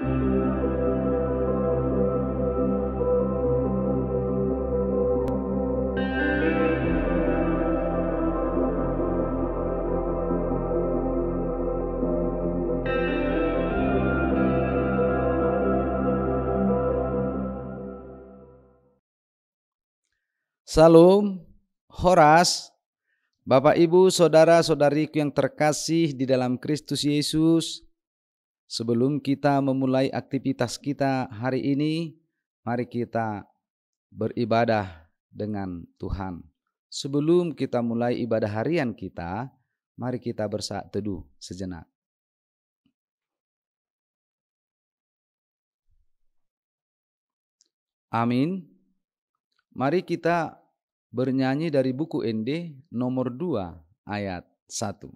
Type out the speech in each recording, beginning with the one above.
Salam, Horas, Bapak Ibu, Saudara-saudariku yang terkasih di dalam Kristus Yesus. Sebelum kita memulai aktivitas kita hari ini, mari kita beribadah dengan Tuhan. Sebelum kita mulai ibadah harian kita, mari kita bersaat teduh sejenak. Amin. Mari kita bernyanyi dari buku ND nomor 2 ayat 1.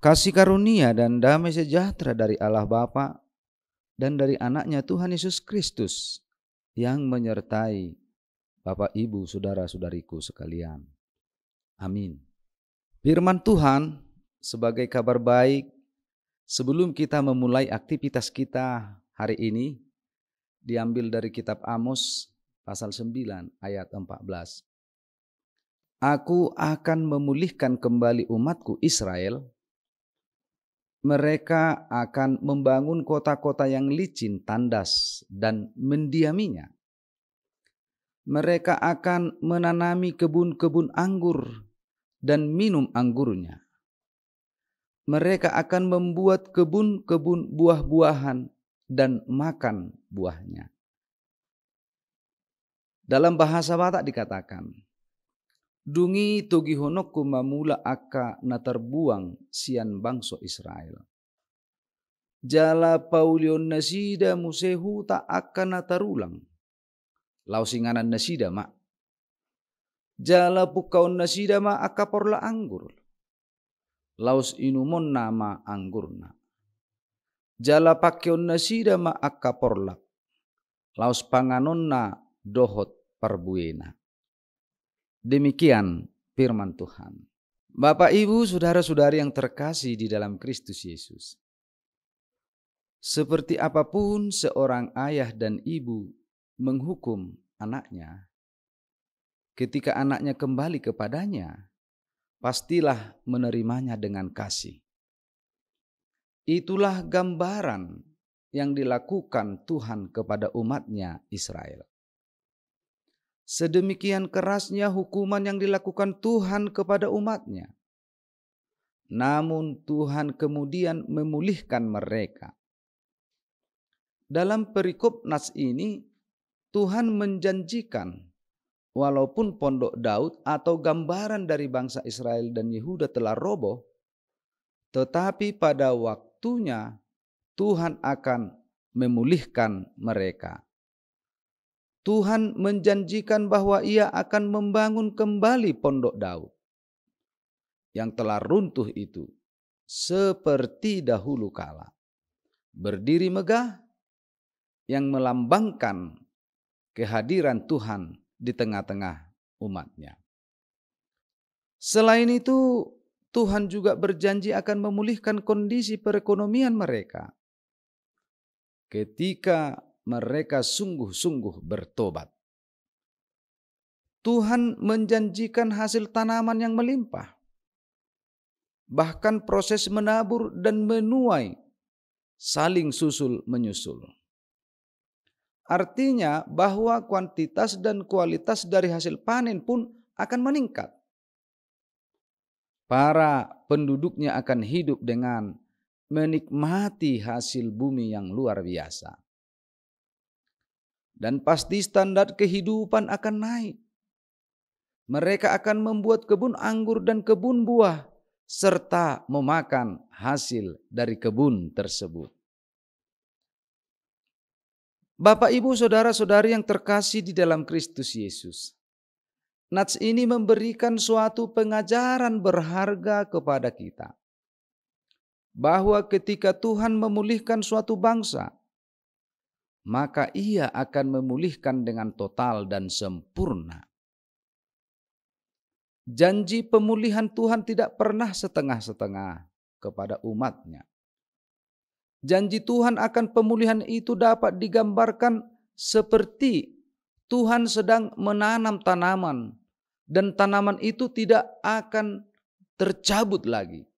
Kasih karunia dan damai sejahtera dari Allah Bapa dan dari anaknya Tuhan Yesus Kristus yang menyertai Bapak Ibu saudara-saudariku sekalian. Amin. Firman Tuhan sebagai kabar baik sebelum kita memulai aktivitas kita hari ini diambil dari kitab Amos pasal 9 ayat 14. Aku akan memulihkan kembali umatku Israel. Mereka akan membangun kota-kota yang licin, tandas, dan mendiaminya. Mereka akan menanami kebun-kebun anggur dan minum anggurnya. Mereka akan membuat kebun-kebun buah-buahan dan makan buahnya. Dalam bahasa Batak dikatakan, Dungi togi honokku mamula aka na terbuang sian bangso Israel. Jala paulion nasida musehu tak akan na tarulang. Lausinganan nasida mak. Jala pukaon nasida ma aka porla anggur. Laus inumon nama anggurna. Jala pakeon nasida ma aka porlak. Laus panganon na dohot perbuena. Demikian firman Tuhan. Bapak, Ibu, saudara-saudari yang terkasih di dalam Kristus Yesus. Seperti apapun seorang ayah dan ibu menghukum anaknya, ketika anaknya kembali kepadanya, pastilah menerimanya dengan kasih. Itulah gambaran yang dilakukan Tuhan kepada umatnya Israel. Sedemikian kerasnya hukuman yang dilakukan Tuhan kepada umatnya. Namun Tuhan kemudian memulihkan mereka. Dalam perikop nas ini, Tuhan menjanjikan walaupun pondok Daud atau gambaran dari bangsa Israel dan Yehuda telah roboh, tetapi pada waktunya Tuhan akan memulihkan mereka. Tuhan menjanjikan bahwa Ia akan membangun kembali pondok Daud yang telah runtuh itu seperti dahulu kala. Berdiri megah yang melambangkan kehadiran Tuhan di tengah-tengah umatnya. Selain itu, Tuhan juga berjanji akan memulihkan kondisi perekonomian mereka ketika mereka sungguh-sungguh bertobat. Tuhan menjanjikan hasil tanaman yang melimpah. Bahkan proses menabur dan menuai saling susul menyusul. Artinya bahwa kuantitas dan kualitas dari hasil panen pun akan meningkat. Para penduduknya akan hidup dengan menikmati hasil bumi yang luar biasa. Dan pasti standar kehidupan akan naik. Mereka akan membuat kebun anggur dan kebun buah, serta memakan hasil dari kebun tersebut. Bapak, Ibu, saudara-saudari yang terkasih di dalam Kristus Yesus, nats ini memberikan suatu pengajaran berharga kepada kita. Bahwa ketika Tuhan memulihkan suatu bangsa, maka Ia akan memulihkan dengan total dan sempurna. Janji pemulihan Tuhan tidak pernah setengah-setengah kepada umatnya. Janji Tuhan akan pemulihan itu dapat digambarkan seperti Tuhan sedang menanam tanaman dan tanaman itu tidak akan tercabut lagi.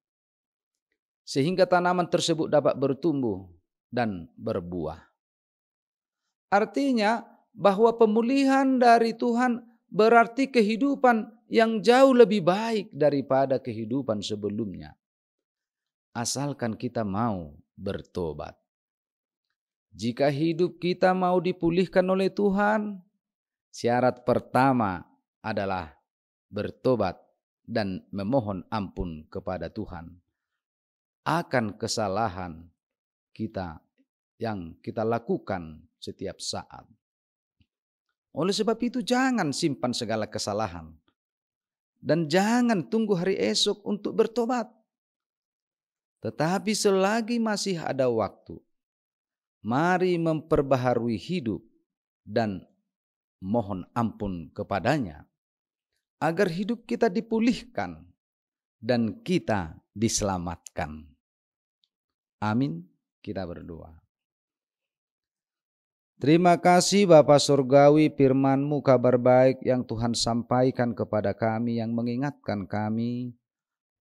Sehingga tanaman tersebut dapat bertumbuh dan berbuah. Artinya bahwa pemulihan dari Tuhan berarti kehidupan yang jauh lebih baik daripada kehidupan sebelumnya. Asalkan kita mau bertobat. Jika hidup kita mau dipulihkan oleh Tuhan, syarat pertama adalah bertobat dan memohon ampun kepada Tuhan akan kesalahan kita yang kita lakukan setiap saat. Oleh sebab itu jangan simpan segala kesalahan dan jangan tunggu hari esok untuk bertobat. Tetapi selagi masih ada waktu, mari memperbaharui hidup dan mohon ampun kepadanya agar hidup kita dipulihkan dan kita diselamatkan. Amin. Kita berdoa. Terima kasih Bapa Surgawi, firman-Mu kabar baik yang Tuhan sampaikan kepada kami, yang mengingatkan kami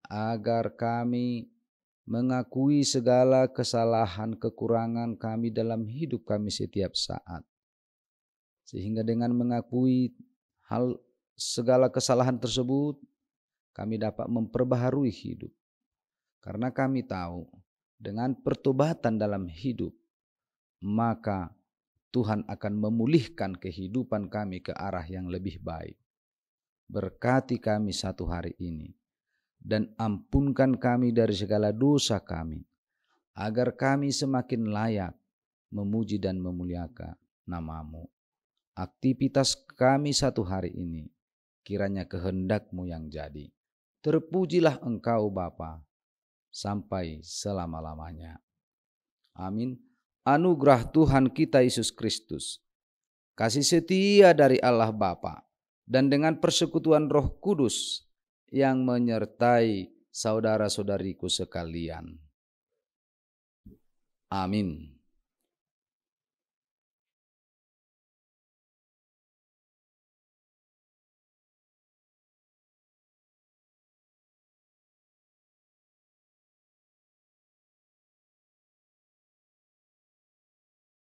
agar kami mengakui segala kesalahan kekurangan kami dalam hidup kami setiap saat. Sehingga dengan mengakui segala kesalahan tersebut, kami dapat memperbaharui hidup. Karena kami tahu dengan pertobatan dalam hidup, maka Tuhan akan memulihkan kehidupan kami ke arah yang lebih baik. Berkati kami satu hari ini, dan ampunkan kami dari segala dosa kami, agar kami semakin layak memuji dan memuliakan nama-Mu. Aktivitas kami satu hari ini, kiranya kehendak-Mu yang jadi. Terpujilah Engkau Bapa, sampai selama-lamanya. Amin. Anugerah Tuhan kita Yesus Kristus, kasih setia dari Allah Bapa, dan dengan persekutuan Roh Kudus yang menyertai saudara-saudariku sekalian. Amin.